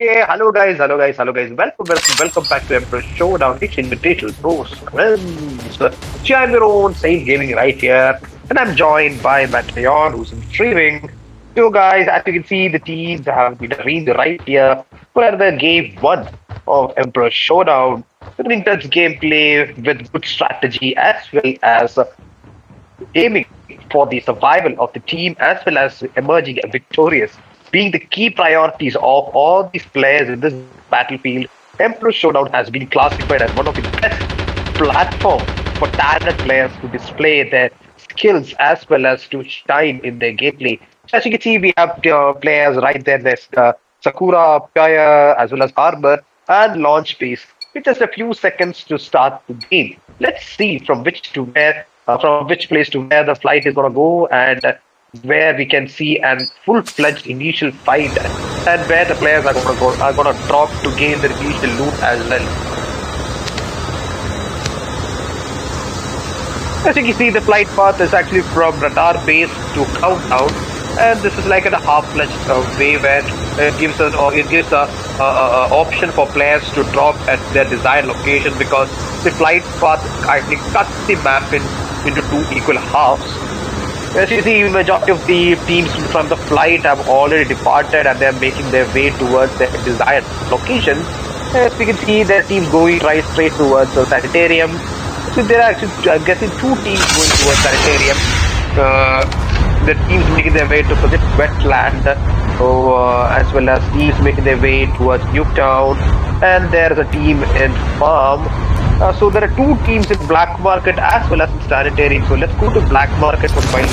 Hello guys. Welcome back to Emperor Showdown. It's Invitational Bro Scrims. I'm your own Saint Gaming right here, and I'm joined by Matreon, who's streaming. So, guys, as you can see, the teams have been arranged right here for the game one of Emperor Showdown. With intense gameplay with good strategy, as well as aiming for the survival of the team as well as emerging victorious, being the key priorities of all these players in this battlefield. Emperor Showdown has been classified as one of the best platforms for talented players to display their skills as well as to shine in their gameplay. So as you can see, we have players right there. There's Sakura, Pyre, as well as Harbor and Launch Base with just a few seconds to start the game. Let's see from which place to where the flight is going to go, and where we can see an full-fledged initial fight, and where the players are going to drop to gain the initial loot as well. As you can see, the flight path is actually from radar base to countdown, and this is like a half-fledged way where it gives a option for players to drop at their desired location, because the flight path actually cuts the map into two equal halves. As you see, majority of the teams from the flight have already departed and they're making their way towards their desired location. As we can see, their teams going right straight towards the sanitarium. So there are actually, I'm guessing, two teams going towards sanitarium. The teams making their way to Project Wetland, as well as teams making their way towards Nuketown, and there's a team in Farm. So there are two teams in Black Market as well as in Sanitarium. So let's go to Black Market for the final.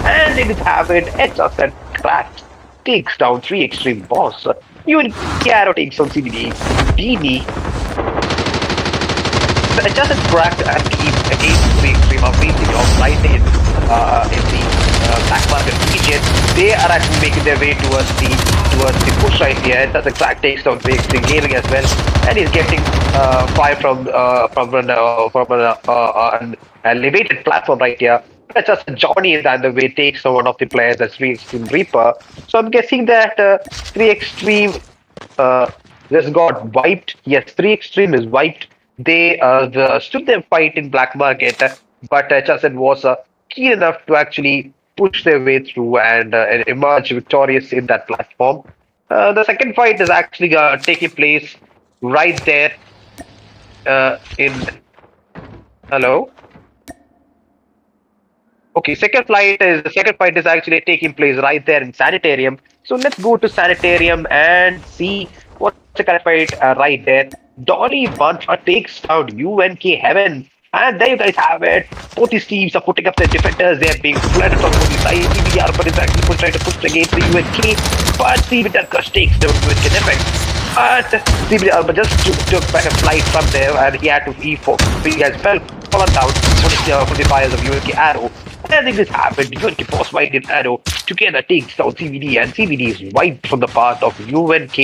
And it is have it. HSS and Cracked takes down 3 Extreme Boss. Even Kiaro takes on CBD. DD. The HSS Cracked and team against 3 Extreme are facing off right in the Black Market region. They are actually making their way towards the push right here. That's a Crack takes down 3 Extreme Gaming as well, and he's getting fire from an elevated platform right here. That's just Johnny is on the way, takes on one of the players, that's 3 Extreme Reaper. So I'm guessing that 3 Extreme just got wiped. Yes, 3 Extreme is wiped. They stood their fight in Black Market, but Chasson was keen enough to actually push their way through and emerge victorious in that platform. The second fight is actually taking place right there in... Hello? Okay, second fight is actually taking place right there in Sanitarium. So let's go to Sanitarium and see what's the current fight right there. Dolly Buncha takes down UNK Heaven. And there you guys have it. Both these teams are putting up their defenders. They are being flooded from both sides. CBDR but is actually trying to push against the UNK. But CBDR takes the UNK effect. But CBDR just took back a flight from there, and he had to E4. He has fallen down for the fires of UNK Arrow. And I think this happened. UNK boss white in Arrow together takes down CBD, and CBD is wiped from the path of UNK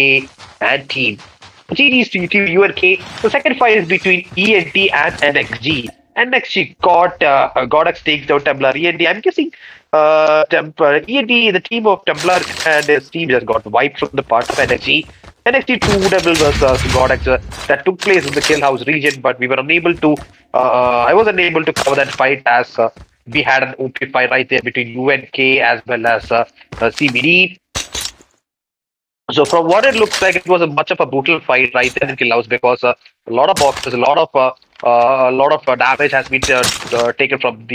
and team. GD's to UNK. The second fight is between ENT and NXG. NXG got X takes down Templar. ENT, I'm guessing ENT, the team of Templar and his team just got wiped from the part of NXG. NXG 2 Devil versus Godex that took place in the Kill House region, but we were unable to, I wasn't able to cover that fight as we had an OP fight right there between UNK as well as CBD. So from what it looks like, it was much of a brutal fight right there in Kill House, because a lot of boxes, a lot of damage has been taken from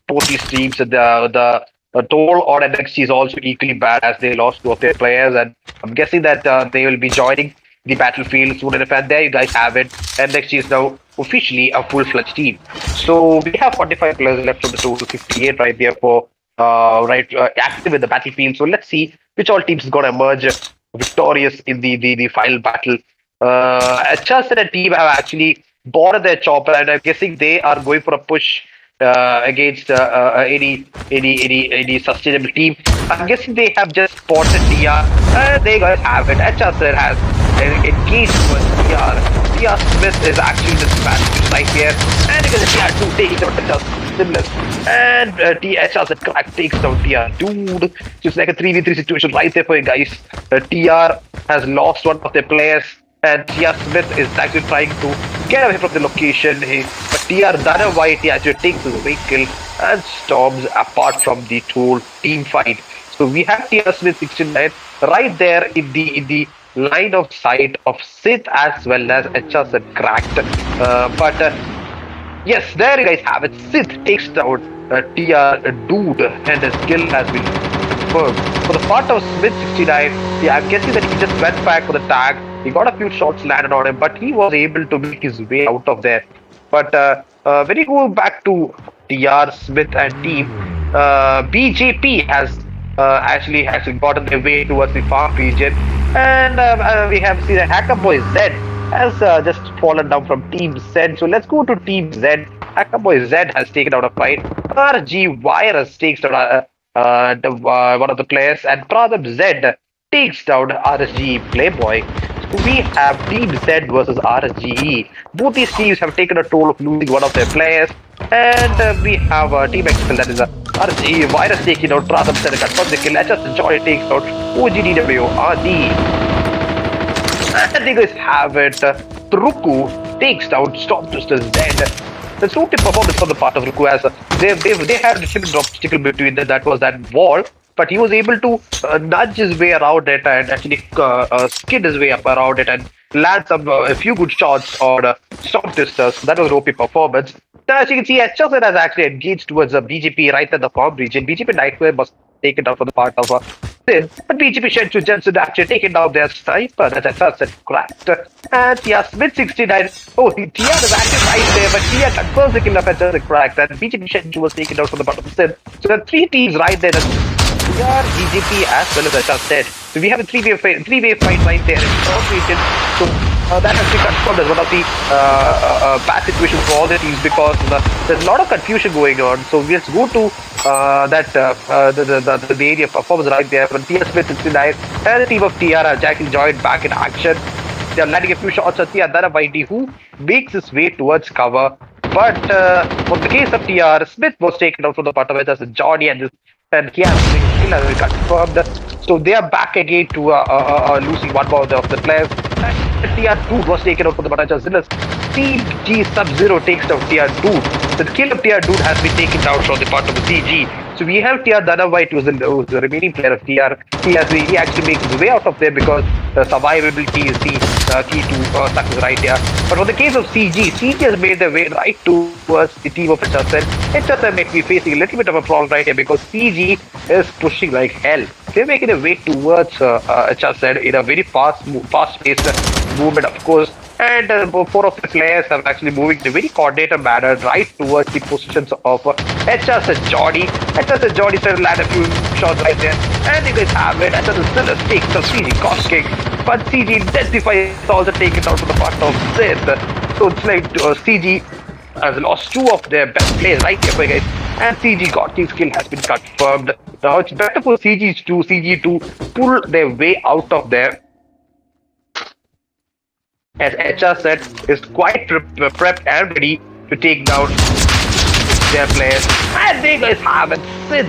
both these teams. The toll on NXT is also equally bad, as they lost 2 of their players, and I'm guessing that they will be joining the battlefield soon enough. And there you guys have it. NXT is now officially a full-fledged team. So we have 45 players left from the total 58 right there for active in the battlefield. So let's see which all teams is going to emerge victorious in the final battle. Chas and a team have actually boarded their chopper, and I'm guessing they are going for a push against any sustainable team. I'm guessing they have just spotted DR. They guys have it. Chas has engaged with DR. DR Smith is actually this match right here, and because DR2 takes out the similar. And THR Crack takes down TR. Dude, just like a 3v3 situation right there for you guys. TR has lost one of their players, and TR Smith is actually trying to get away from the location. But TR Dhanavite actually takes his vehicle and storms apart from the whole team fight. So we have TR Smith 69 right there in the line of sight of Sith as well as HSN cracked. But yes, there you guys have it. Sith takes down TR Dude, and his skill has been confirmed. For the part of Smith 69, yeah, I'm guessing that he just went back for the tag. He got a few shots landed on him, but he was able to make his way out of there. But when you go back to TR Smith and team, BJP has actually gotten their way towards the farm region, and we have seen that Hacker Boy Z has just fallen down from Team Z. So let's go to Team Z. Hacker Boy Z has taken out a fight. RG Virus takes down one of the players, and Pradham Z takes down RSG Playboy. So we have Team Z versus RSGE. Both these teams have taken a toll of losing one of their players, and we have Team XPELL, that is RSGE Virus taking out Pradham Z and confirms the kill. HS Joy takes out OGDW RD. And you guys have it. Ruku takes down Storm Twisters Z. There's no tip performance from the part of Ruku, as they had a little obstacle between them, that was that wall, but he was able to nudge his way around it and actually skid his way up around it and land a few good shots on Storm Twisters. So that was an OP performance. Now, as you can see, HSN has actually engaged towards the BGP right at the farm region. BGP Nightmare was taken down for the part of Sid, but BGP Shenchu Jensen actually taken down their sniper. That's HSN cracked. And yeah, Smith 69. Oh, TR is actually right there, but TR confirms the kill of HSN cracked, and BGP Shenchu was taken down from the bottom of Sid. So there are three teams right there. TR, BGP as well as HSN. So we have a three-way fight right there in the South region. So that has been confirmed as one of the bad situations for all the teams, because there's a lot of confusion going on. So let's go to the area performance right there. When TR Smith 69 and the team of TR are actually joined back in action. They are landing a few shots at TR Dhanavite, who makes his way towards cover. But for the case of TR, Smith was taken out from the part of it as Johnny, and he has been confirmed. So they are back again to losing one more of the players. And TR2 was taken out for the Batacha Zinners. CG Sub-Zero takes down TR2. The kill of TR2 has been taken down from the part of the CG. So we have TR Dhanavite, who's the remaining player of TR. He actually makes his way out of there because the survivability is the key to success right here. But for the case of CG has made their way right towards the team of HSN. HSN might be facing a little bit of a problem right here because CG is pushing like hell. They're making their way towards HSN in a very fast-paced movement, of course. And four of the players are actually moving in a very coordinated manner right towards the positions of HSN Johnny. HSN Johnny started to land a few shots right there. And you guys have it. HSN still takes the CG cost kick. But CG Intensify is also taken out from the part of Sith. So it's like CG has lost two of their best players right here for you guys. And CG God King's skill has been confirmed. Now it's better for CG to pull their way out of there, as HSN is quite prepped and ready to take down their players. And they guys have it. Sid.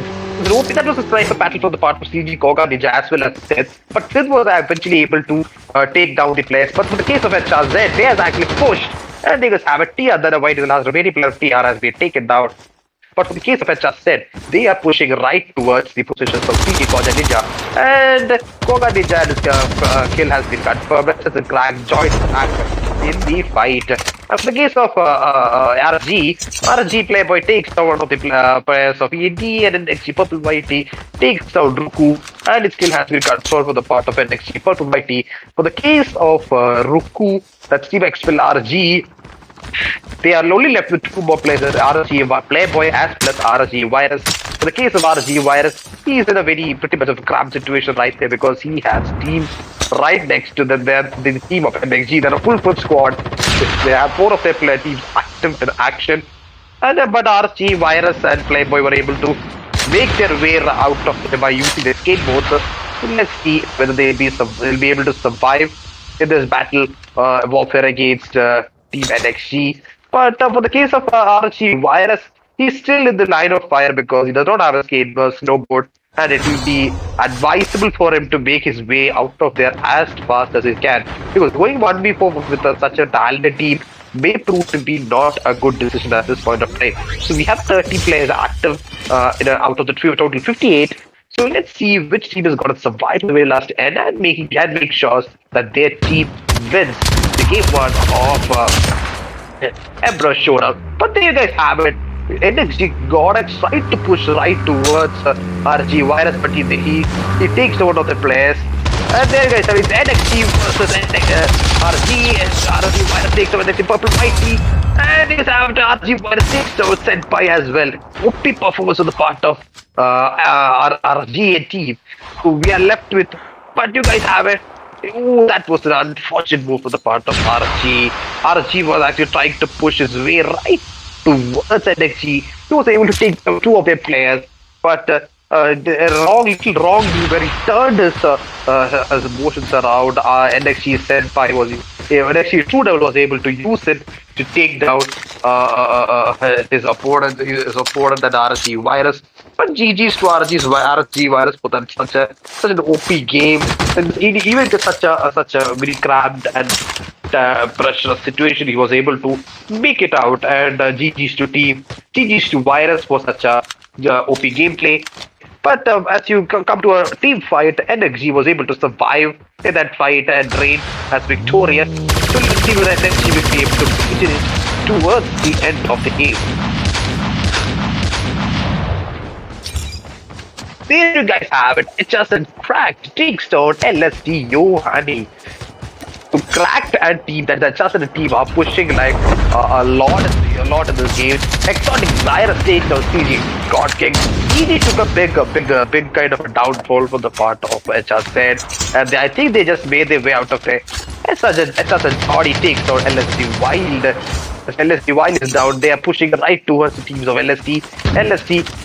That was a sniper battle from the part of CG, Koga Ninja as well as Sid. But Sid was eventually able to take down the players. But for the case of HRZ, they has actually pushed. And they guys have it. TR Dhanavite, the last remaining player of TR, has been taken down. But for the case of HSN, they are pushing right towards the positions of CG Koga Ninja. And Koga Ninja, his kill has been confirmed. HSN Clan joins in the fight. And for the case of RG Playboy takes down one of the players of ED, and then NXT Purple Whitey takes down Ruku, and its kill has been confirmed for the part of NXT Purple Whitey. For the case of Ruku, that's Team XPELL RG, they are only left with two more players, RG Playboy as well as RG Virus. For the case of RG Virus, he is in a pretty much of a cramped situation right there because he has teams right next to them. They're the team of MXG. They're a full squad. They have four of their player teams active in action. And but RG Virus and Playboy were able to make their way out of it by using their skateboards. So let's see whether they'll be able to survive in this battle warfare against Team NXG. But for the case of RG Virus, he's still in the line of fire because he does not have a skateboard, snowboard, and it will be advisable for him to make his way out of there as fast as he can, because going 1v4 with such a talented team may prove to be not a good decision at this point of time. So we have 30 players active out of the total 58. So let's see which team is going to survive the very last end and make sure that their team wins the game one of Emperor Showdown. But there you guys have it. NXG got tried to push right towards RG Virus, but he takes one of the players. And there you guys have it. NXG versus RG, and RG Virus takes over the Purple Mighty. And it's after RG Virus takes over Senpai as well. OP performance on the part of RG team. So we are left with, but you guys have it. Ooh, that was an unfortunate move on the part of RG. RG was actually trying to push his way right towards NXG. He was able to take two of their players, but little wrong move where he turned his motions around. NXG Senpai was NXG True Devil was able to use it to take down his opponent and RG Virus. But GG's to RG Virus for that such an OP game, and even to such a very cramped and pressure situation, he was able to make it out. And GG's to Virus for such a OP gameplay. But as you come to a team fight, NXG was able to survive in that fight and reign as victorious. So let's see whether NXG will be able to beat it towards the end of the game. There you guys have it. It's just a cracked takes down LSD Yohani. So cracked and team that's just a team are pushing like a lot in this game. Exotic Cyrus takes down CG God King. CG took a big kind of a downfall from the part of HRZ, and I think they just made their way out of there. It's such a body takes down LSD Wild. LSD Wild is down. They are pushing right towards the teams of LSD.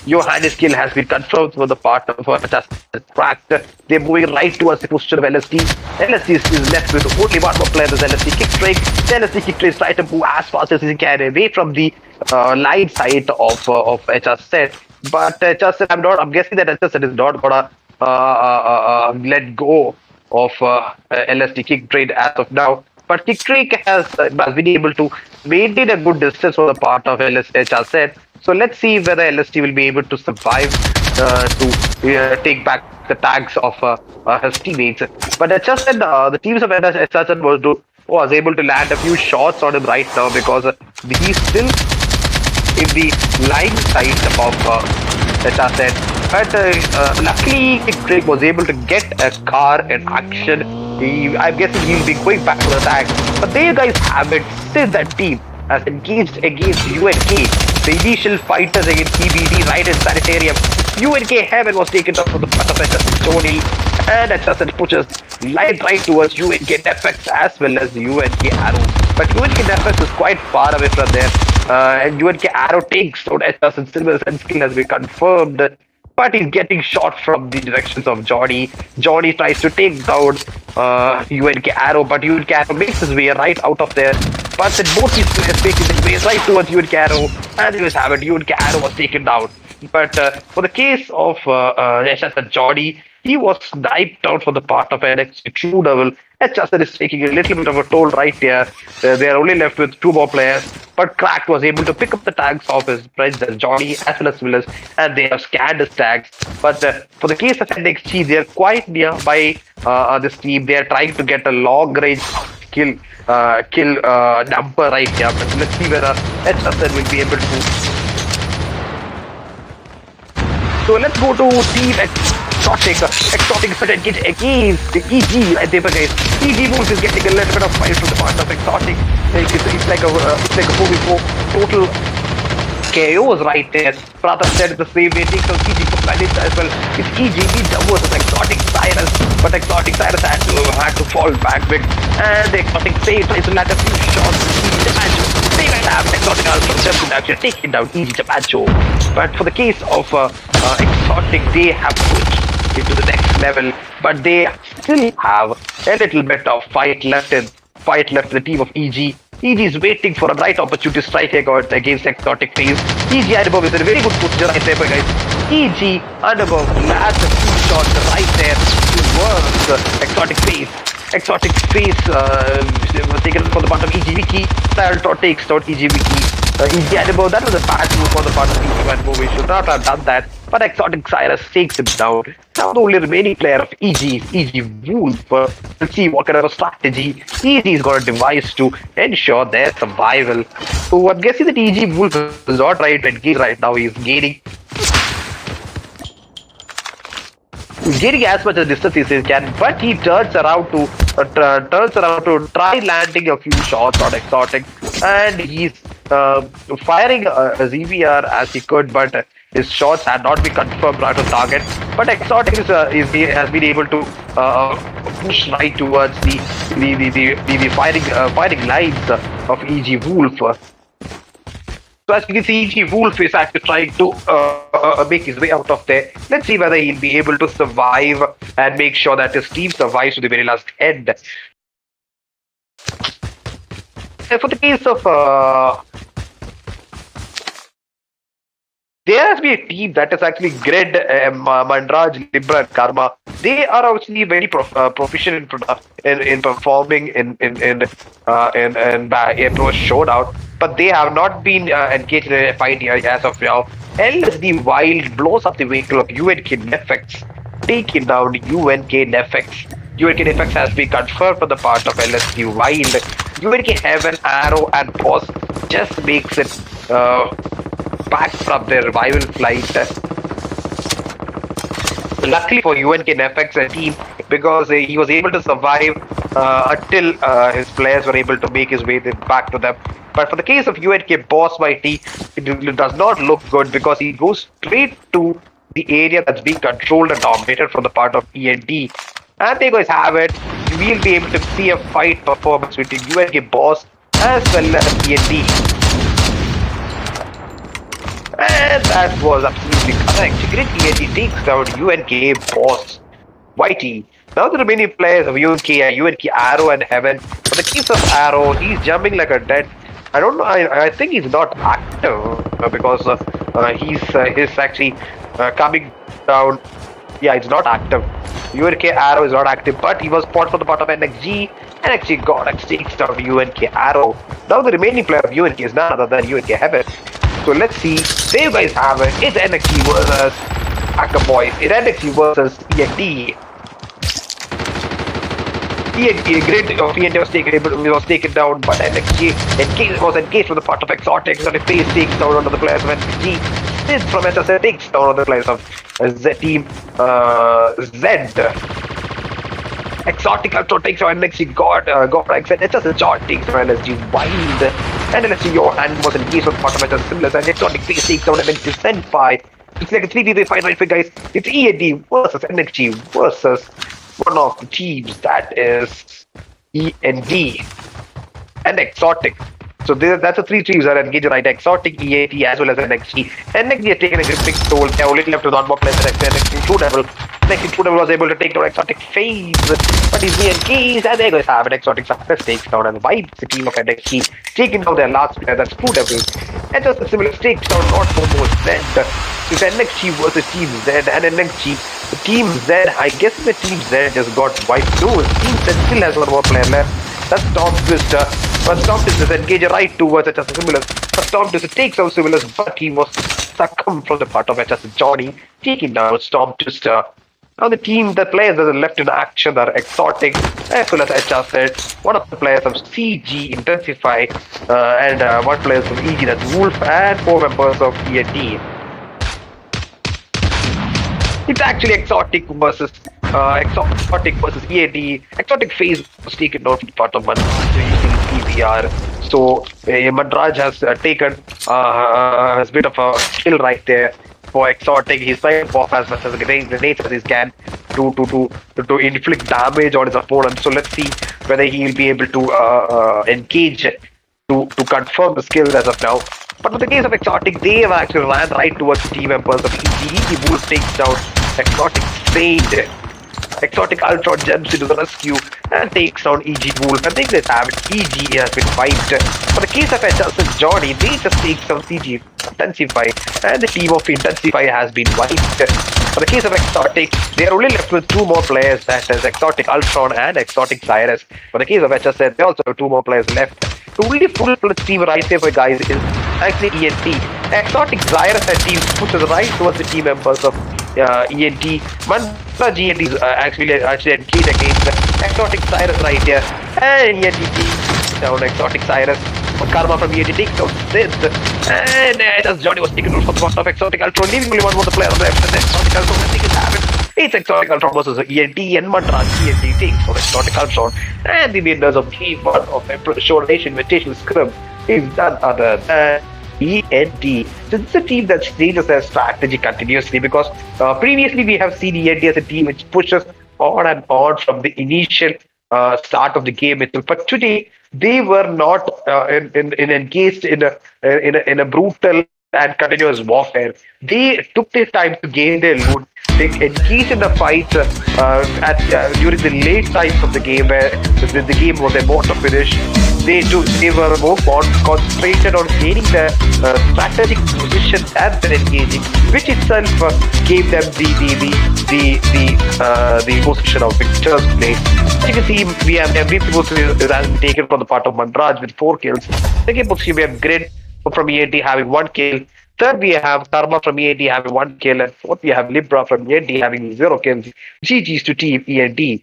Johannes kill has been confirmed for the part of just cracked. They're moving right towards the position of LSD. LSD is left with only one more player. There's LSD kick strike. LSD kick strike tries to move as fast as he can away from the line side of HRZ. But HRZ, I'm guessing that HRZ is not gonna let go of LSD kick trade as of now. But Kick Drake has been able to maintain a good distance from the part of HRZ. So let's see whether LSD will be able to survive to take back the tags of his teammates. But HRZ, the teams of HRZ was able to land a few shots on him right now, because he's still in the line side of HRZ. But luckily, Kick Drake was able to get a car in action. I'm guessing he'll be going back to the attack. But there you guys have it. Since that team has engaged against UNK, the initial fighters against EBD right in Sanitarium, UNK Heaven was taken down from the front of Tony, and HSN pushes right towards UNK Nefex as well as UNK Arrow. But UNK Nefex is quite far away from there, and UNK Arrow takes down HSN Silver's end skill has been confirmed. But he's getting shot from the directions of Johnny. Johnny tries to take down UNK Arrow, but UNK Arrow makes his way right out of there. But then both these players making their way right towards UNK Arrow, and you just have it. UNK Arrow was taken down. But for the case of Johnny, he was sniped out for the part of NXT True Devil. HSN is taking a little bit of a toll right here. They are only left with two more players. But Cracked was able to pick up the tags of his friends as Johnny as well as Willis, and they have scanned his tags. But for the case of NXT, they are quite nearby this team. They are trying to get a long range kill number right here. But let's see whether HSN will be able to. So let's go to Team XOTIC. XOTIC is engaged against the EG right there, guys. EG Wolf is getting a little bit of fight from the part of XOTIC. It's like a 4v4 total chaos right there. Pratham said it the same way. Takes on EG for planets as well. It's EG versus XOTIC Cyrus, but XOTIC Cyrus had to fall back big, and the XOTIC save tries to land a few shots. They might have XOTIC also actually taking down EG Japacho. But for the case of XOTIC, they have pushed into the next level, but they still have a little bit of fight left in the team of EG. EG is waiting for a right opportunity to strike against XOTIC phase. EG Adibov is in a very good position right there, guys. EG underbow lands a few shots right there towards Exotic Face. Exotic Face was taken from the part of EG Wiki. Salto takes out EG Wiki. EG underbow, that was a bad move on the part of EG underbow. We should not have done that. But Exotic Cyrus takes him down. Now the only remaining player of EG is EG Wolf. Let's see what kind of a strategy EG is going to devise to ensure their survival. So I'm guessing that EG Wolf is not right to engage right now. He's gaining as much as distance as he can, but he turns around to try landing a few shots on Exotic, and he's firing a ZVR as he could, but his shots had not been confirmed right on target. But Exotic has been able to push right towards the firing lines of EG Wolf. So as you can see, EG Wolf is actually trying to make his way out of there. Let's see whether he'll be able to survive and make sure that his team survives to the very last end. And for the case of there has been a team that is actually Grid, Mandraj, Libra, and Karma. They are actually very proficient in performing in Pro Showdown, but they have not been engaged in a fight as of now. LSD Wild blows up the vehicle of UNK Nefex, taking down UNK Nefex. UNK Nefex has been confirmed from the part of LSD Wild. UNK Heaven, Arrow, and Boss just makes it back from their revival flight. Luckily for UNK Nefex team, because he was able to survive until his players were able to make his way back to them. But for the case of UNK Boss Mighty, it does not look good because he goes straight to the area that's being controlled and dominated from the part of ENT. And they guys have it. We'll be able to see a fight performance between UNK Boss as well as ENT. And that was absolutely correct. Grid ENT takes down UNK Boss Whitey. Now the remaining players of UNK are UNK Arrow and Heaven. For the case of Arrow, he's jumping like a dead. I don't know. I think he's not active because he's actually coming down. Yeah, it's not active. UNK Arrow is not active, but he was spotted for the part of NXG. NXG God takes down UNK Arrow. Now the remaining player of UNK is none other than UNK Heaven. So let's see. There you guys have it. It's NXG versus Hacker Boys. It's NXG versus ENT. Grid of ENT was taken down, but NXG was engaged from the part of XOTIC. So the face takes down one of the players of NXG. This from SSA takes down one of the players of Z team Z. Exotic also takes on NXG God XZ. It's just a John takes on LSG Wild. And LSG Your Hand was engaged with the part of SSA Similar. And Exotic face takes down NXG Senpai. It's like a 3v3 fight right here, guys. It's ENT versus NXG versus one of the teams that is ENT and Exotic. So that's the three teams that are engaged right. Exotic, ENT as well as NXG. NXG has taken a big toll. They only left with one more player than NXG 2 Devil. NXG 2 Devil was able to take down Exotic Phase, but he's engaged and they guys have an Exotic Success takes down and wipes the team of NXG, taking down their last player, that's 2 Devil. And just a similar takes down not for more Z. It's NXG versus Team Z and NXG. The Team Z, I guess the Team Z just got wiped too. Team Z still has one more player left. That's Storm Twister. But Storm Twister is engaged right towards HS Simulus. But Storm Twister takes out Simulus, but he was succumbed from the part of HS Johnny, taking down Storm Twister. Now the players that are left in action are Exotic as well as HS. One of the players of CG Intensify and one player from EG, that's Wolf, and 4 members of ENT. It's actually Exotic versus ENT. Exotic Phase was taken down from the part of Mandraj using PVR. So Mandraj has taken a bit of a kill right there for Exotic. He's trying to off as much as grenades as he can to inflict damage on his opponent. So let's see whether he'll be able to engage to confirm the skills as of now. But in the case of Exotic, they have actually ran right towards the team members of EG. Wolf takes down Exotic Fade. XOTIC Ultron jumps into the rescue and takes down EG Wolf. I think they have it. EG has been wiped. For the case of HS and Johnny, they just take some CG Intensify, and the team of Intensify has been wiped. For the case of XOTIC, they are only left with two more players, that is XOTIC Ultron and XOTIC Cyrus. For the case of HSN, they also have two more players left. The only full-fledged team right there for guys is actually ENT. XOTIC Cyrus and team pushes right towards the team members of ENT. Mantra GNT is actually engaged against XOTIC Cyrus right here. And ENT team down XOTIC Cyrus. Karma from ENT takes down Sid. And as Johnny was taken out for the bottom of XOTIC Ultron, leaving only one more player on the left. And then XOTIC Ultron, I think it happened. It's XOTIC Ultron versus ENT and Mantra GNT takes on XOTIC Ultron. And the winners of Game 1 of Emperor Nation Invitational Scrum is none other than ENT. So this is a team that changes their strategy continuously, because previously we have seen ENT as a team which pushes on and on from the initial start of the game itself. But today they were not engaged in a brutal and continuous warfare. They took their time to gain their loot. They engaged in the fight during the late times of the game, where the game was about to finish. They were more concentrated on gaining the strategic position and then engaging, which itself gave them the position of victor's place. As you can see, we have MVP position has been taken from the part of Mandraj with 4 kills. Second position, we have Grid from ENT having 1 kill. Third, we have Karma from ENT having 1 kill. And fourth, we have Libra from ENT having 0 kills. GG's to team ENT.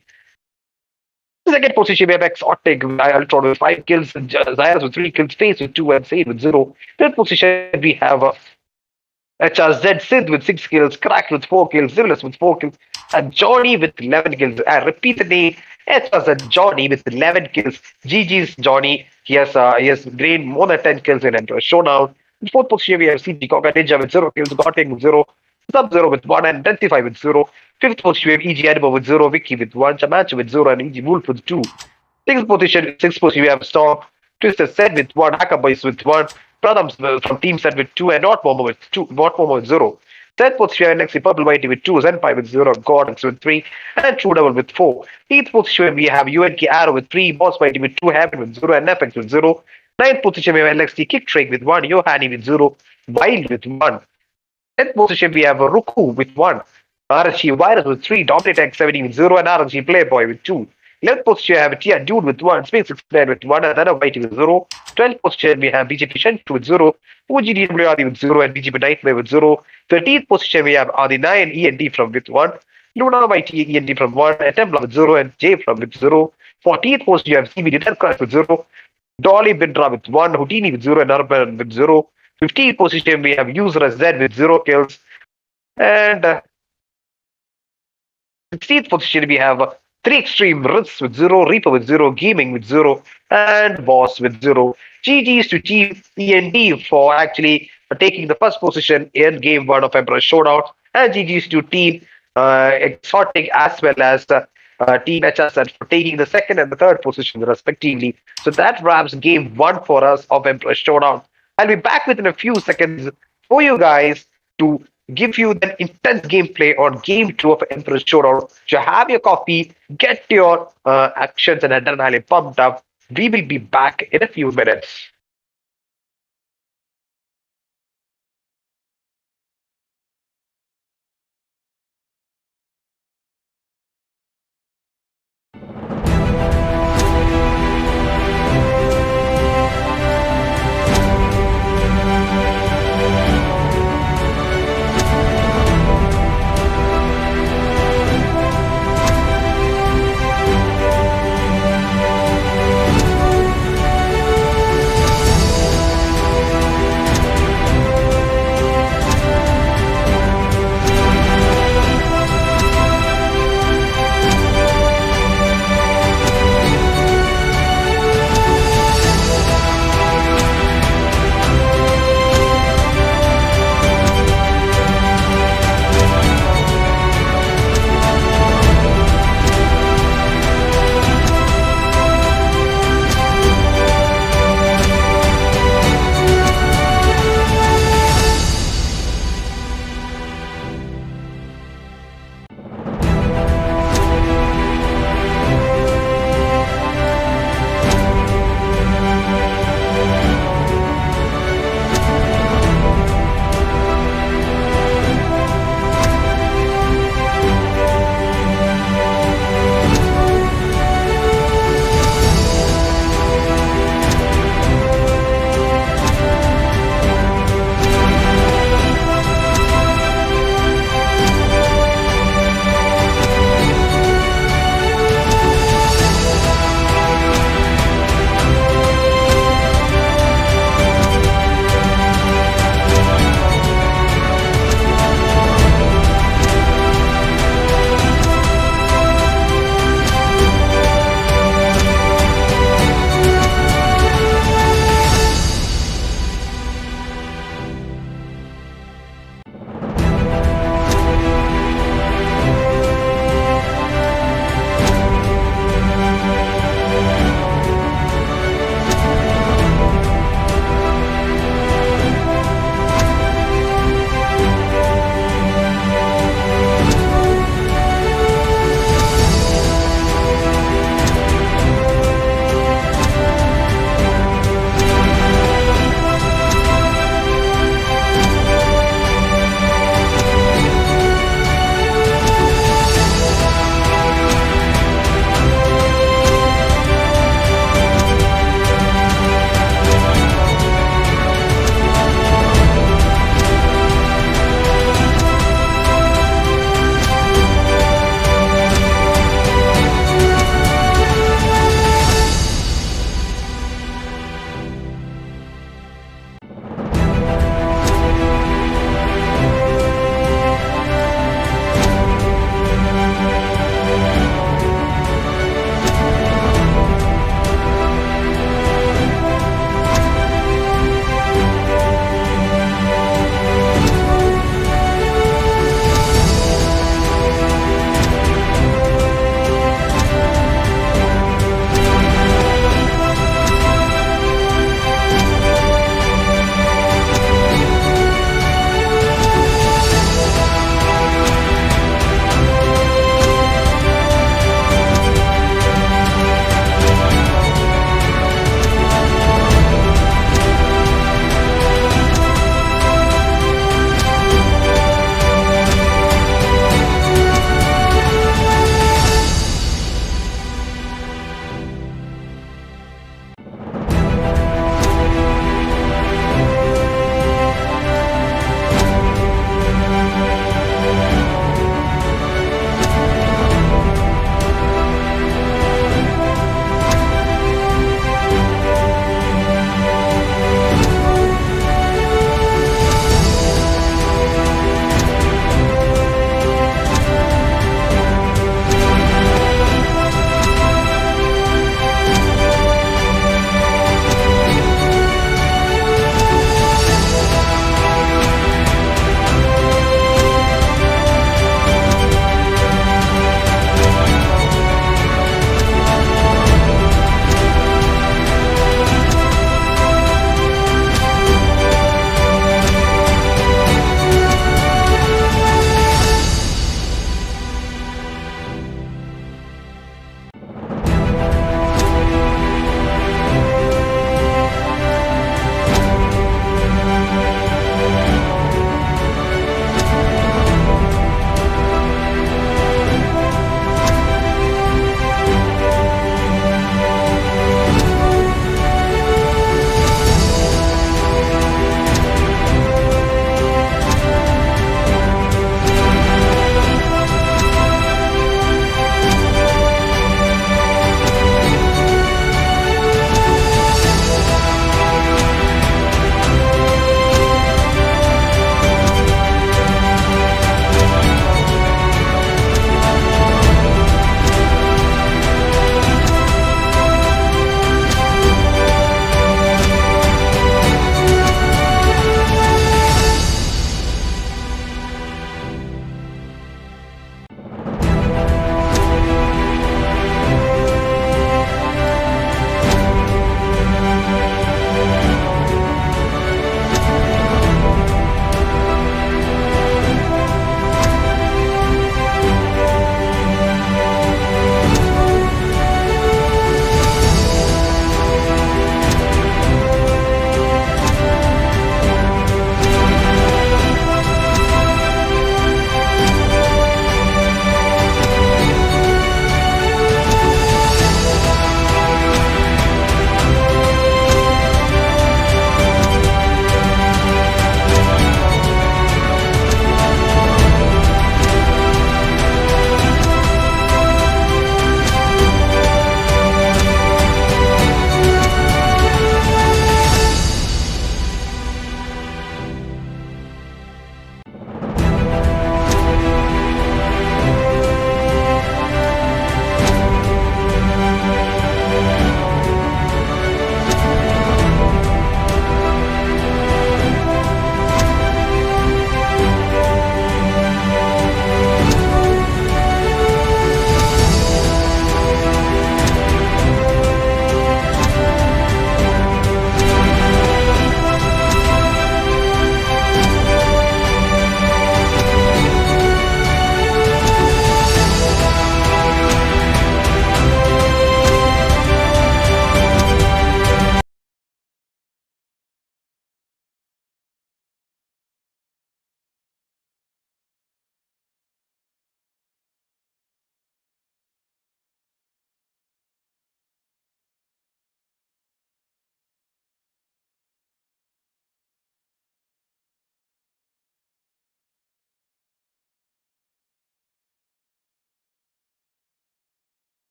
Second position, we have XOTIC, Ultron with 5 kills, Zyrus with 3 kills, Face with 2, and Sade with 0. Third position, we have HRZ Sid with 6 kills, Crack with 4 kills, Zivilus with 4 kills, and Johnny with 11 kills. I repeat the name, HRZ Johnny with 11 kills. GG's Johnny, he has gained more than 10 kills in Emperor Showdown. In fourth position, we have CG Koga Ninja with 0 kills, Gotting with 0, Sub-Zero with 1, and Intensify with 0. Fifth position, we have EG Animo with 0, Vicky with 1, Chamachu with 0, and EG Wolf with 2. Sixth position, we have Storm, Twister Set with 1, Hacker Boys with 1, Pradams from Team Set with 2, and Not Momo with 0. Seventh position, we have next Purple Mighty with 2, Zenpai with 0, Gordons with 3, and True Devil with 4. Eighth position, we have UNK Arrow with 3, Boss Mighty with 2, Heaven with 0, and FX with 0. Ninth position, we have LXT Kick Trick with 1, Yohani with 0, Wild with 1. 10th position, we have Ruku with 1, RSG Virus with 3, Dominate X70 with 0, and RSG Playboy with 2. 11th position, we have Tia Dude with 1, Space 69 with 1, and Another White with 0. 12th position, we have BJP Shentu with 0, OGDWRD with 0, and BJP Nightmare with 0. 13th position, we have RD9 ENT from with 1, Luna YT ENT from 1, and Templar with 0, and J from with 0. 14th position, you have CBD Deathcraft with 0, Dolly Bindra with 1, Houdini with 0, and Urban with 0. 15th position, we have User Z with 0 kills. And 16th position, we have 3 Extreme Ritz with 0, Reaper with 0, Gaming with 0, and Boss with 0. GG's to Team END for actually taking the first position in Game 1 of Emperor Showdown. And GG's to Team XOTIC as well as Team HS for taking the second and the third position respectively. So that wraps Game 1 for us of Emperor Showdown. I'll be back within a few seconds for you guys to give you the intense gameplay on Game 2 of Emperor Showdown. So have your coffee, get your actions and adrenaline pumped up. We will be back in a few minutes.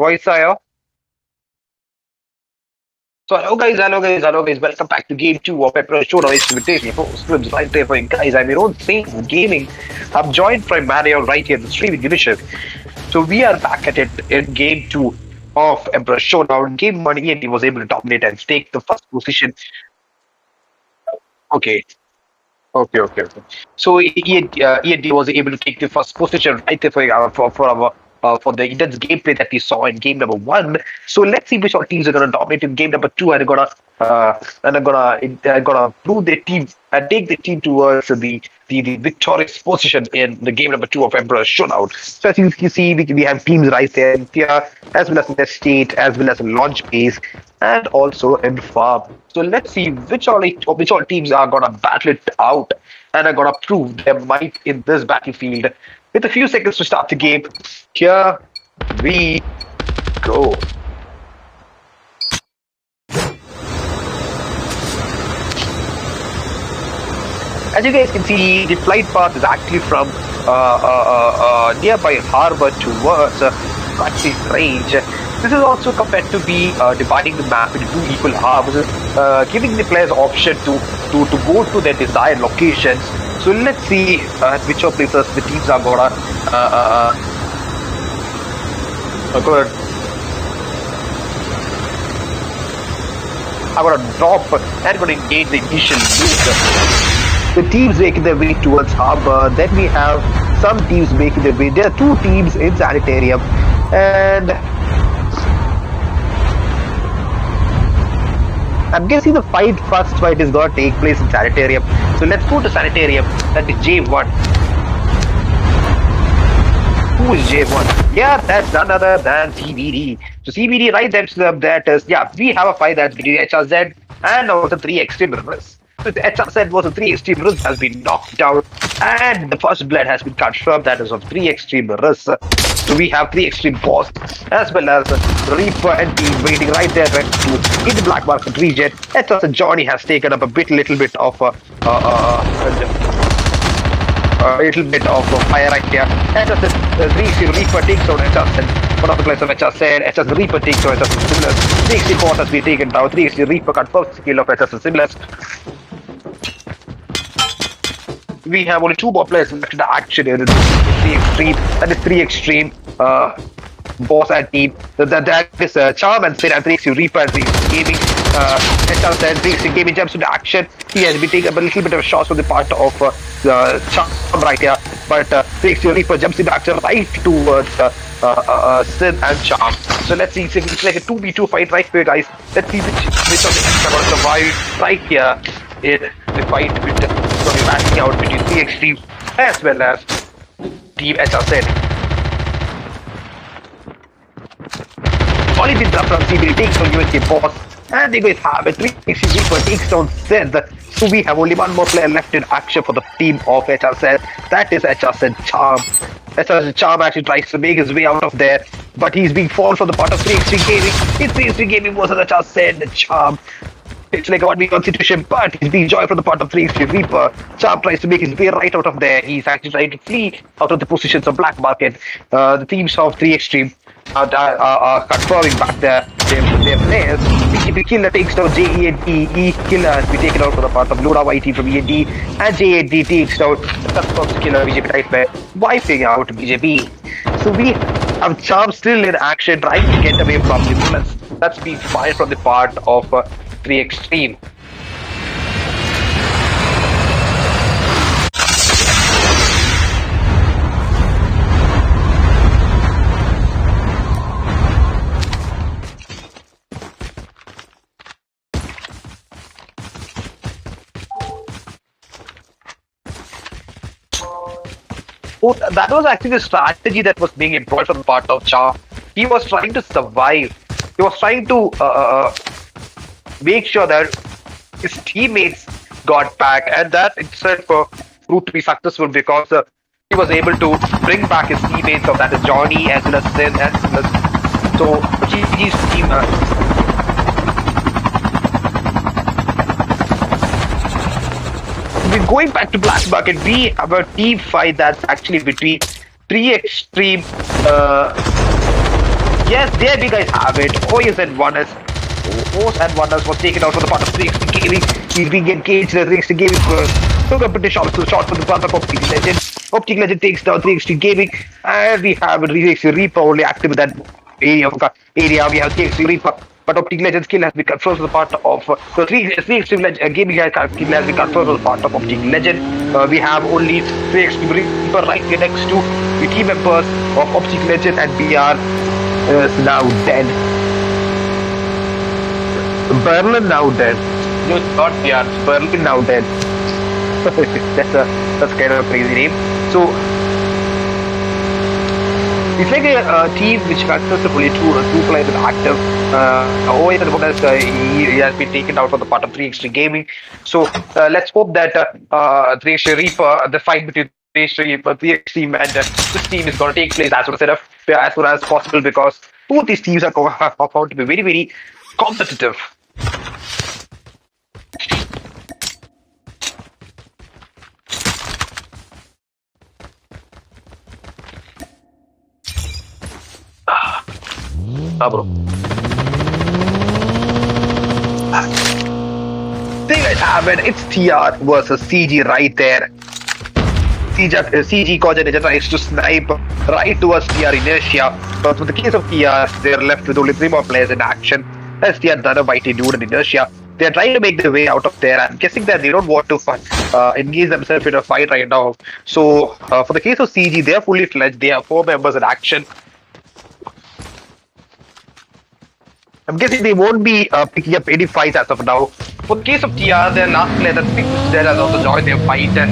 voice Aya. So hello guys, welcome back to game 2 of Episode Showdown Invitational for Scrims right there for you guys. I'm your own Saints Gaming. I'm joined by Mario right here in the streaming division. So we are back at it in game 2 of Emperor Showdown. Game 1, ENT was able to dominate and take the first position. Okay, okay. So ENT was able to take the first position right there for the intense gameplay that we saw in game number 1. So let's see which all teams are going to dominate in game number 2 and are gonna prove their team and take the team towards the victorious position in the game number 2 of Emperor Showdown. So as you can see, we have teams right there in India, as well as in the state, as well as in launch base, and also in farm. So let's see which all teams are gonna battle it out and are gonna prove their might in this battlefield. With a few seconds to start the game, here we go. As you guys can see, the flight path is actually from nearby harbor towards country range. This is also compared to be dividing the map into 2 equal halves, giving the players option to go to their desired locations. So let's see at which places the teams are gonna drop and gonna engage the initial loot. The teams making their way towards harbor. Then we have some teams making their way. There are 2 teams in sanitarium, and I'm guessing the first fight is going to take place in Sanitarium. So let's go to Sanitarium. That is J1. Who is J1? Yeah, that's none other than CBD. So CBD right there, that is, yeah, we have a fight that's between HRZ and also 3 extreme rivers. So the HRZ was 3 extreme rivers has been knocked out, and the first blood has been confirmed that is of 3 extreme rivers. So we have 3 extreme boss as well as Reaper and team waiting right there to in the black market region. HRZ Johnny has taken up a little bit of fire right here. HRZ Reaper takes out HRZ. One of the players of HRZ. HRZ Reaper takes out HRZ Similars. 3 extreme boss has been taken down. 3 extreme Reaper confirms the kill of HRZ Similars. We have only 2 more players left in the action here. That is 3 extreme boss and team. That is Charm and Sid and 3 extreme Reaper and 3 extreme gaming. HRZ and 3 extreme gaming jumps into action. He has been taking a little bit of shots from the part of Charm right here, but 3 extreme Reaper jumps into action right towards Sid and Charm. So let's see, it's like a 2v2 fight right here, guys. Let's see which of the teams are going to survive right here in the fight with backing out between 3 extremes as well as Team HRZ. Only been dropped from CBD takes on USK boss, and they go have a 3 extreme Reaper takes down Sid. So we have only 1 more player left in action for the team of HRZ. That is HRZ Charm. HRZ Charm actually tries to make his way out of there, but he's being fallen from the part of 3 extreme gaming. It's 3 extreme gaming versus HRZ Charm. It's like a 1v1 situation, but he's being joined from the part of 3 extreme Reaper. Charm tries to make his way right out of there. He's actually trying to flee out of the positions of Black Market. The teams of 3 extreme are confirming back their players. The killer takes down JENT. Killer has been taken out for the part of Loda YT from ENT, and JENT takes down the first killer BJP Nightmare, wiping out BJP. So we have Charm still in action, trying to get away from the bullets that's being fired from the part of 3 extreme. Oh, that was actually the strategy that was being employed from the part of Charm. He was trying to survive. He was trying to make sure that his teammates got back, and that itself proved to be successful because he was able to bring back his teammates of that is Johnny as well as Sid and so his team we're going back to Black Bucket. We have a team fight that's actually between 3 extreme Yes, there we guys have it. OS and Wonders. OS and Wonders was taken out for the part of 360 Gaming. He's being engaged in 360 Gaming first. Took up the shot for the part of OPTIC Legend. OPTIC Legend takes down 360 Gaming. And we have 360 Reaper only active in that area. We have 360 Reaper. But OPTIC Legend skill has been confirmed for the part of so 360 Gaming skill has been confirmed for the part of OPTIC Legend. We have only 360 Reaper right here next to the team members of OPTIC Legend, and we are now dead. Berlin now dead. No, not VR. Berlin now dead. that's kind of a crazy name. So it's like a team which successfully two players are active. OS and Bonus, he has been taken out for the part of 360 Gaming. So let's hope that 360 Reaper, the fight between 360 Reaper, 360 team, and this team is going to take place as soon as possible, because both these teams are found to be very, very competitive. Bro. There you guys have it. It's TR versus CG right there. CG Koja tries to snipe right towards TR Inertia, but in the case of TR, they're left with only 3 more players in action. That's TR, the other mighty dude in Inertia. They're trying to make their way out of there. I'm guessing that they don't want to engage themselves in a fight right now. So, for the case of CG, they're fully fledged. They have 4 members in action. I'm guessing they won't be picking up any fights as of now. For the case of TR, their last player, that there has also joined their fight. And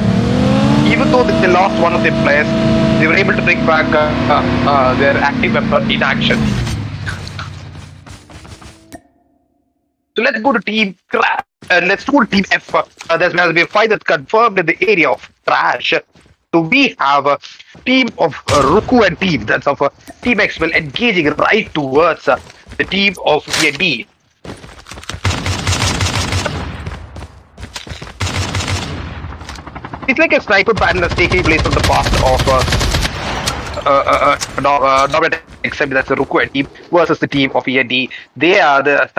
even though they lost one of their players, they were able to bring back their active member in action. So let's go to Team Crash. Let's go to Team F. There's going to be a fight that's confirmed in the area of Trash. So we have a team of Ruku and team, that's of Team XPELL, engaging right towards the team of ED. It's like a sniper battle that's taking place on the part of Dominant XMD, that's the Ruku and team, versus the team of END. They are the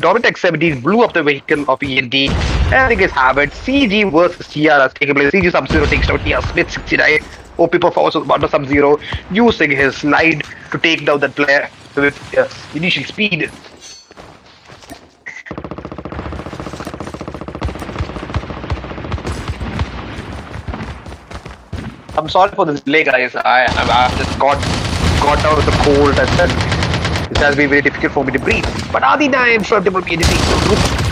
Dominant XMD blew up the vehicle of END, and I think it's habit. CG versus TR has taken place. CG Sub-Zero takes down TR Smith 69. OP performs under Sub-Zero, using his slide to take down that player with initial speed. I'm sorry for this delay, guys. I just got down with the cold, and then it has been very difficult for me to breathe. But Adi9 from there will be anything. So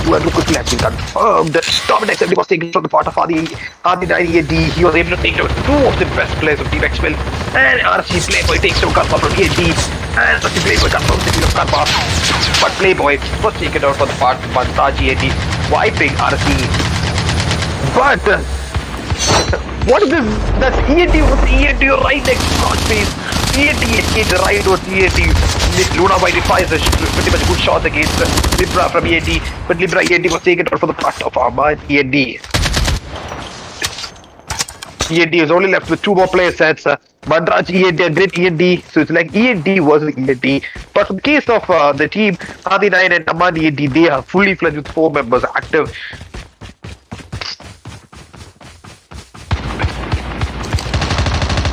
Ruku has been confirmed. Dominant XMD was taken from the part of Adi9 ED. He was able to take down 2 of the best players of Team XPELL. And RC Playboy takes down Karma from ED. And RC Playboy confirms the team of Karma. But Playboy was taken out for the part of Montage ED, wiping RC. But what is this? That's ENT with ENT right next to Crossface. ENT engaged right towards ENT. Luna by defies a pretty much good shot against Libra from ENT, but Libra ENT was taken out for the part of Arma ENT. ENT is only left with 2 more player sets. Madraj ENT and Great ENT. So it's like ENT versus ENT. But in the case of the team, Adi9 and Aman ENT, they are fully fledged with 4 members active.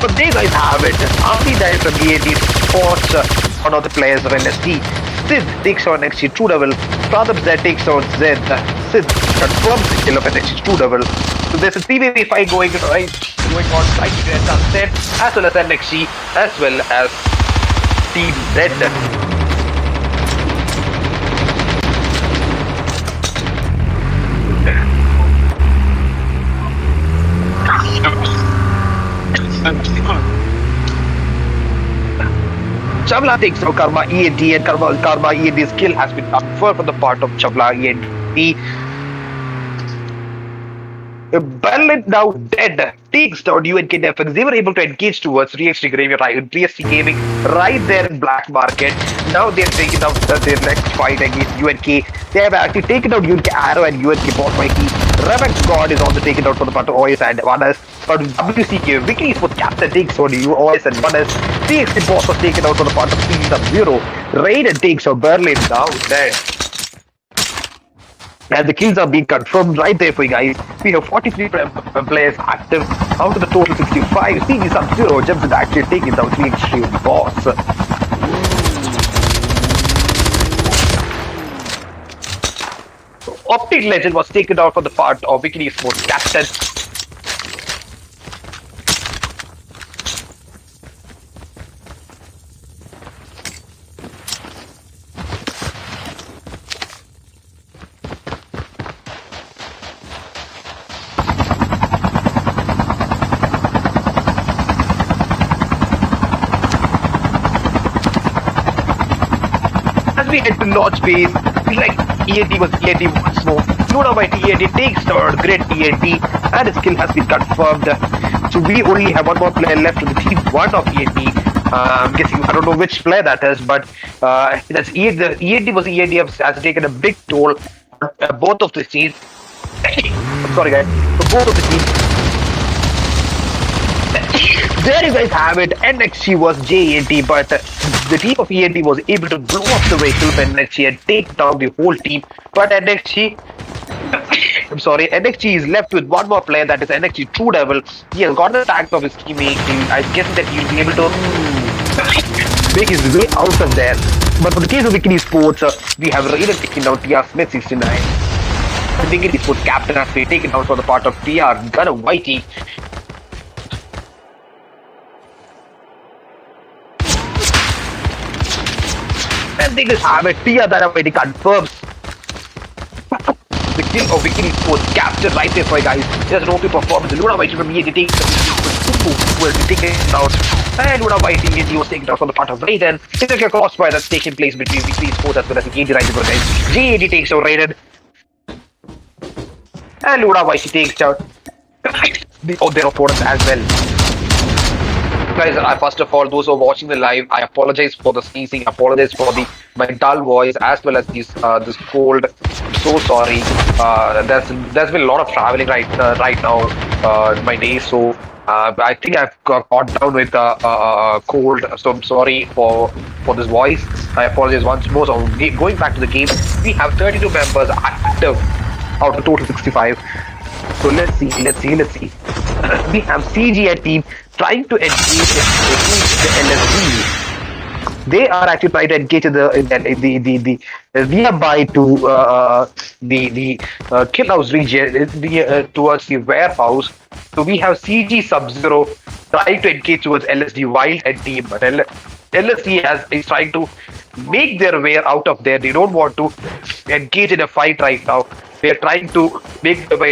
But they guys have it. Adi9 from ENT spots one of the players of NST. Sid takes on NXT True Devil. Pradham Z takes on Zed. Sid confirms the kill of NXT True Devil. So there's a 3v3 fight going on right here at Sunset, as well as NXT, as well as Team Z. Chavla takes out Karma ENT, and Karma ENT's skill has been confirmed for the part of Chavla ENT. Berlin now dead takes down UNKFX. They were able to engage towards 360 Gaming right there in Black Market. Now they're taking out their next fight against UNK. They have actually taken out UNK Arrow and UNK Bot Mikey. Rebex God is also taken out for the part of OS and Others. But WCK, Vicky for captain takes on you OS and Others. TXT boss was taken out for the part of Sub-Zero. Raiden takes on Berlin now. Then. And the kills are being confirmed right there for you guys. We have 43 players active out of the total 65. CG Sub-Zero jumps into action, taking down 3 extreme boss. OPTIC Legend was taken out for the part of Wiki Esports captain. As we head to launch phase, it's like ENT was ENT once more. Luna by ENT takes the great ENT and his kill has been confirmed. So we only have one more player left to the team one of ENT. I'm guessing, I don't know which player that is, but that's ENT. The ENT was ENT has taken a big toll on both of the teams. I'm sorry guys, for both of the teams. There you guys have it. NXT was JENT, but the team of ENT was able to blow up the vehicle of NXT and take down the whole team. But NXT, I'm sorry, NXT is left with one more player, that is NXT True Devil. He has got the tag of his teammate. I guess that he'll be able to make his way out of there. But for the case of Wiki Esports, we have Raiden taking down TR Smith 69. The Wiki Esports captain has been taken out for the part of TR Gunner Whitey. And they just have it. Tia Dharamedi confirms the kill of Wiki Esports captured right there for you guys. There's no performance. Luna Whitey from ENT takes will be taken out. And Luna Whitey ENT was taken out from the part of Raiden. It's like a crossfire that's taken place between Wiki Esports as well as ENT right there, guys. JENT takes out Raiden. And Luna Whitey takes out their opponents as well. Guys, first of all, those who are watching the live, I apologize for the sneezing, I apologize for my dull voice as well as this cold. I'm so sorry. There's been a lot of traveling right now in my day, so I think I've got down with cold. So I'm sorry for this voice. I apologize once more. So going back to the game, we have 32 members active out of total 65. So let's see. We have CG and team trying to engage the LSD. They are actually trying to engage the nearby to the kill house region towards the warehouse. So we have CG Sub-Zero trying to engage towards LSD Wild and team, but LSD is trying to make their way out of there. They don't want to engage in a fight right now. They're trying to make their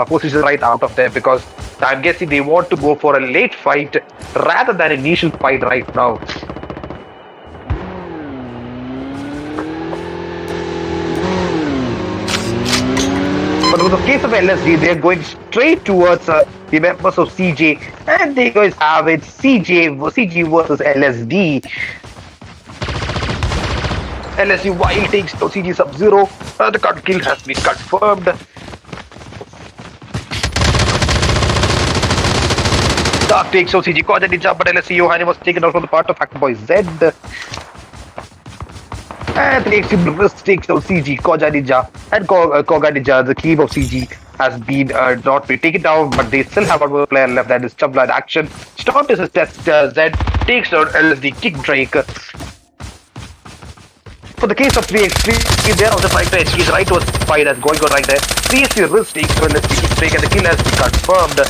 position right out of there, because I'm guessing they want to go for a late fight rather than an initial fight right now. But in the case of LSD, they're going straight towards the members of CJ, and they guys have it CG versus LSD. LSD Wild takes to CG Sub-Zero. The cut kill has been confirmed. Dark takes out CG Koja Ninja, but LSD Yohani was taken out from the part of Hackboy Z. And the takes out CG Koja Ninja. And Koga Ninja, the keep of CG, has been not been taken down, but they still have one more player left, that is Chubbla in action. Storm is Z takes down LSD Kick Drake. For the case of 3x3, they're also trying to engage right towards the fight that's going on right there. 3x3 risk takes down LSD Kick Drake, and the kill has been confirmed.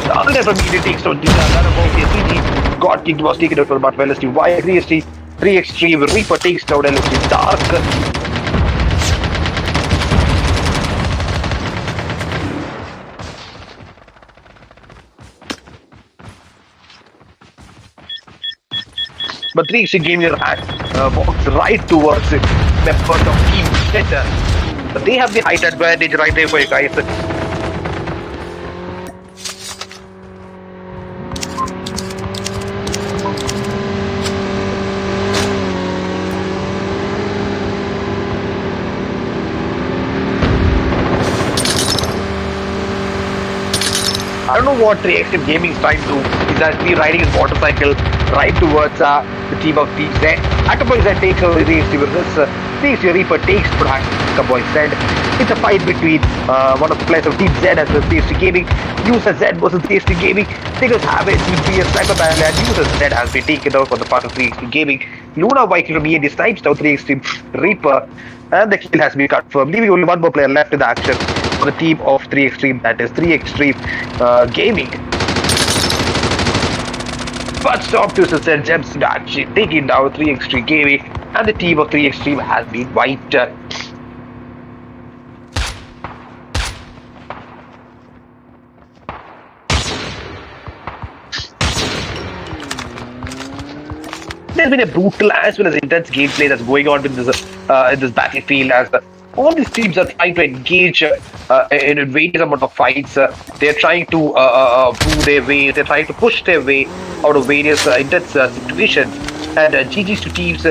The other guy from ED takes down CG. God Kicked was taken out for about LSD Y. 3x3 Reaper takes down LSD Dark. But 3x3 Gaming walks right towards it. Members of Team Better. But they have the height advantage right there for you guys. don't know what 3X Gaming is trying to do. He's actually riding his motorcycle right towards the team of Team Z. Hacker Z takes over the 3X versus 3X Reaper takes for Hacker Z. It's a fight between one of the players of Team Z and 3X Gaming. User Z versus 3X Gaming. Figures have it to be a sniper battle and User Z has been taken out for the part of 3X Gaming. Luna Viking from END snipes down 3X Reaper. And the kill has been confirmed, leaving only one more player left in the action for the team of 3X, that is 3X Gaming. But Storm Twister said Gems to actually taking down 3X Gaming, and the team of 3X has been wiped. There's been a brutal as well as intense gameplay that's going on in this battlefield as all these teams are trying to engage in various amount of fights. They're trying to prove their way. They're trying to push their way out of various intense situations. And GG's to teams.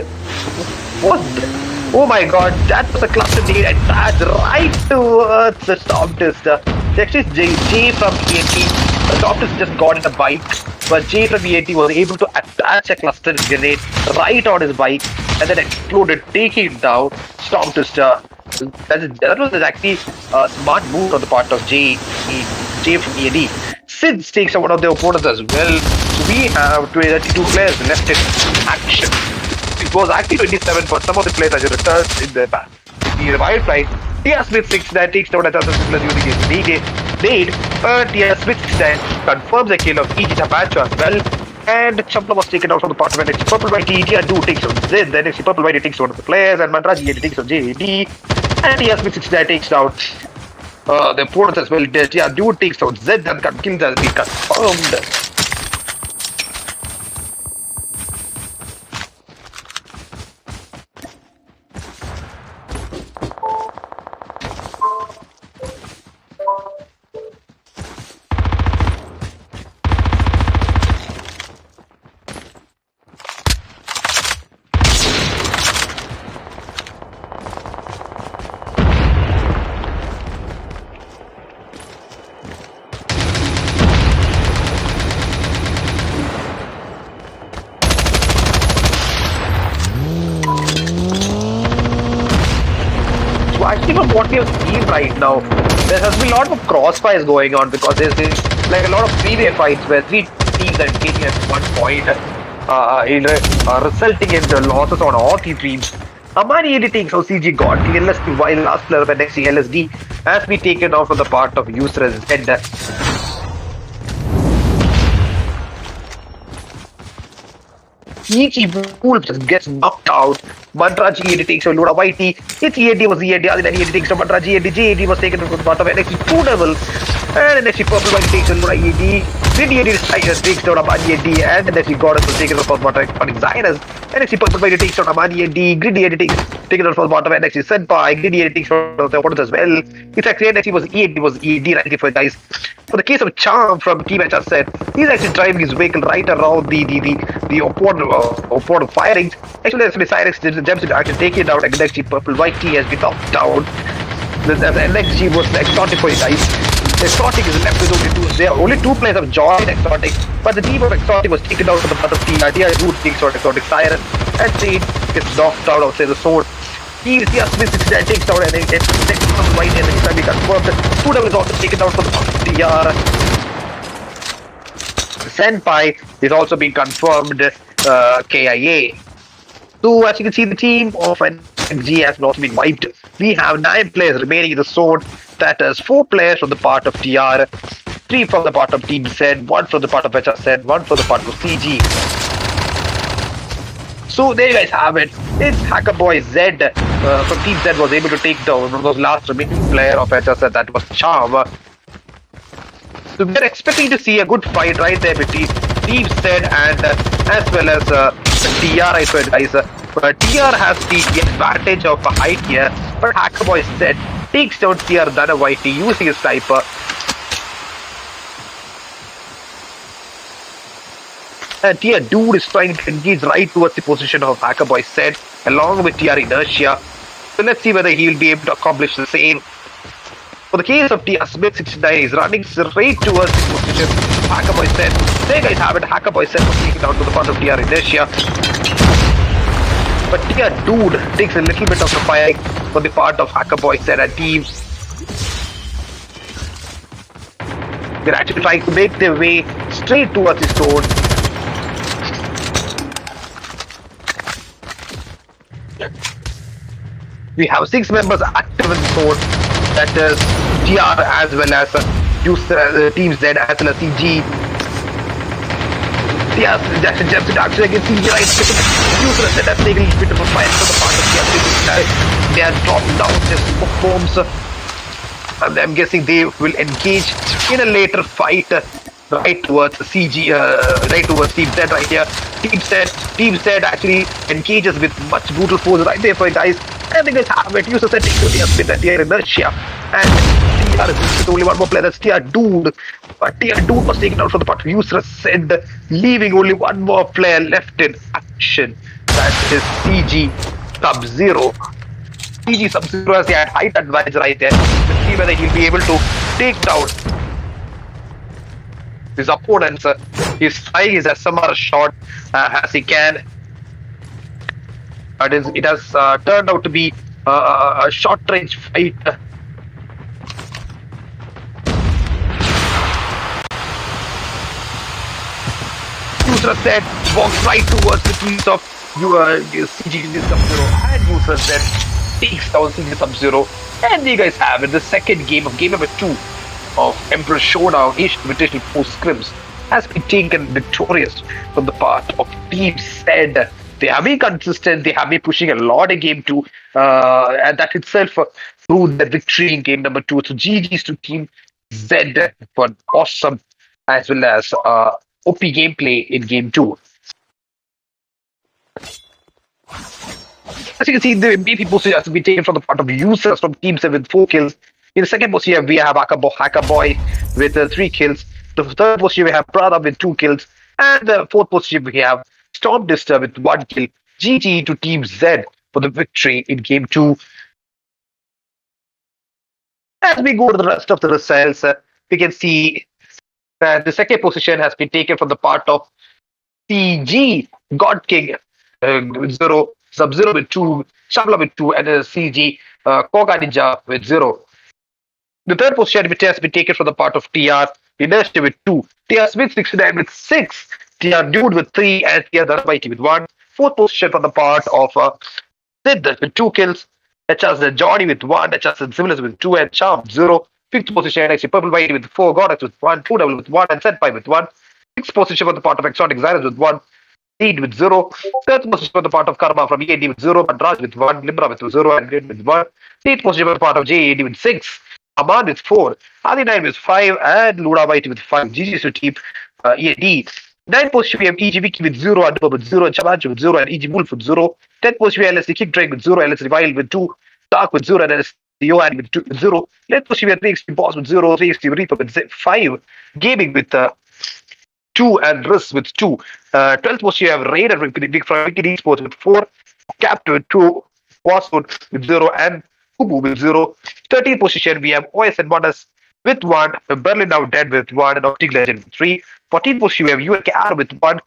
Oh my god, that was a cluster nade and that's right towards the Storm Twister. Actually, Jay from ENT. Storm Twister just got in a bike. But Jay from ENT was able to attach a cluster grenade right on his bike and then exploded, taking down Storm Twister. That was actually a smart move on the part of Jay from ENT. Sids takes out one of their opponents as well. So we have 22 players left in action. It was actually 27, but some of the players actually returned in the revived flight. TR Smith 69 takes down another similar using his nade, but TR Smith 69 confirms the kill of EG Tapacho as well. And Champla was taken out from the part of NXT Purple White. TR Do takes on Zid, the NXT Purple White takes one of the players, and Mandraji takes on JD. And TR Smith 69 takes down the opponents as well. TR Do takes down Zid, and kills has been confirmed. Actually, from what we have seen right now, there has been a lot of crossfires going on because there's like a lot of three-way fights where three teams are engaging at one point, resulting in the losses on all three teams. Amani editing, so CG got LSD while last player of NXT LSD has been taken off on the part of users head. Each Wolf just gets knocked out. Mandraji ED takes a load of YT. Its ED was ED, other than ED takes a Mandraji ED. JD was taken from the part of NXT 2 level. And NXT Purple White takes a load of ED. Grid ED takes down a Mani ED. And NXT Goddess was taken from the part of Zionus. NXT Purple White takes down a Mani ED. Grid ED takes taken from the part of NXT Senpai. Grid ED takes from the opponents as well. It's actually NXT was ED right for guys. For the case of Charm from Team HR said, he's actually driving his vehicle right around the opponent firing. Actually, Cyrex Gems to actually take it out. NXT Purple White T has been knocked down. The NXT was exotic for you guys. Exotic is left with only two. There are only two players have joined Exotic, but the team of Exotic was taken out for the part of TR. TR Root takes out Exotic Siren, and Shade gets knocked out outside the sword. TR Smith takes down and next White and it's be confirmed. Two is also taken down for the part of TR. Senpai is also being confirmed KIA. So as you can see, the team of NG has not been wiped. We have 9 players remaining in the zone. That is 4 players from the part of TR, 3 from the part of Team Z, 1 from the part of HSN, 1 from the part of CG. So there you guys have it. It's Hackerboy Z from Team Z was able to take down one of those last remaining player of HSN, that was Charm. So we're expecting to see a good fight right there between Team Z and as well as TR, I swear guys. TR has the advantage of a height here, but Hackerboy Z takes down TR than a YT using his sniper. And TR Dude is trying to engage right towards the position of Hackerboy Z along with TR Inertia. So let's see whether he will be able to accomplish the same. For the case of TR Smith 69, he's running straight towards his position. Hacker Boy said, there you guys have it. Hacker Boy said was taken down to the part of TR Inertia. But TR Dude takes a little bit of the firing for the part of Hacker Boy said and team. They're actually trying to make their way straight towards his zone. We have 6 members active in the zone. That is TR as well as Team Z as well as CG. TR jumps actually against CG right. Useless that has taken a little bit of a fight for the part of TR. They are dropped down just bombs. And I'm guessing they will engage in a later fight right towards CG, right towards Team Z right here. Team Z actually engages with much brutal force right there for you guys. I think guys have it. User setting to the spin at TR Inertia. And TR is with only one more player, that's TR Dude. But TR Dude was taken out from the part of User said, leaving only one more player left in action. That is CG Sub-Zero. CG Sub-Zero has had height advantage right there. Let's see whether he'll be able to take down his opponents. He's trying his SMR shot as he can. It has turned out to be a short range fight. User Z walks right towards the teams of CG Sub-Zero, and User Z takes down CG Sub-Zero. And you guys have it. The second game of game number 2 of Emperor Showdown Asian Invitational 4 Scrims has been taken victorious from the part of Team Z. They have been consistent, they have been pushing a lot in game 2, and that itself proved the victory in game number 2. So GG's to Team Z for awesome as well as OP gameplay in game 2. As you can see, the BP position has been taken from the part of users from Team 7 with 4 kills. In the second position, we have Hacker Boy with 3 kills. The third position, we have Prada with 2 kills. And the fourth position, we have Storm Disturb with 1 kill. GG to Team Z for the victory in game 2. As we go to the rest of the results, we can see that the second position has been taken from the part of CG God King with 0, Sub-Zero with 2, Shabla with 2, and CG Koga Ninja with 0. The third position has been taken from the part of TR Inertia with 2, TR Smith 69 with 6, TR Dude with 3, and TR Dharmaiti with 1. Fourth position from the part of Sid with 2 kills, HS Johnny with 1, HS Similis with 2, and Charm 0. Fifth position, actually Purple Whitey with 4, Goddess with 1, True Devil with 1, and Senpai with 1. Sixth position from the part of XOTIC Zyrus with 1, Lead with 0. Third position for the part of Karma from EAD with 0, Madraj with 1, Libra with 0, and Grid with 1. Eighth position for the part of JAD with 6, Aman with 4, Adi9 with 5, and Luda Whitey with 5. GG's to Team EAD. Ninth position we have EG Vicky with 0, Adaba with 0, Chamachi with 0, and EG Wolf with 0. 10th position we have LSD Kick Drake with 0, LSD Wild with 2, Dark with 0, and LSD Yohan with 2, 0. 11th position we have 3XP Boss with 0, 3XP Reaper with 5, Gaming with 2, and Riz with 2. 12th position you have Raider with Big from Wicked Esports with 4, Captain with 2, Waswood with 0, and Kubu with 0. 13th position we have OS and Modus with 1, Berlin Now Dead with 1, and Optic Legend with 3. 14th position we have UNKR with 1,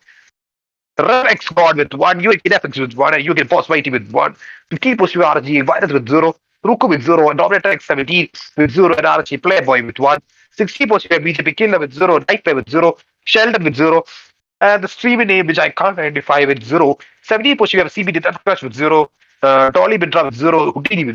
Rex God with 1, UNK FX with 1, and UNK Boss Mighty with 1. 15th position we have RG Virus with 0, Ruku with 0, and Dominator X17 with 0, and RG Playboy with 1. 16th position we have BJP Killer with 0, Nightmare with 0, Sheldon with 0, and the streaming name which I can't identify with 0. 17th position we have CBD Death Crush with 0, Dolly Bindra with 0, Houdini with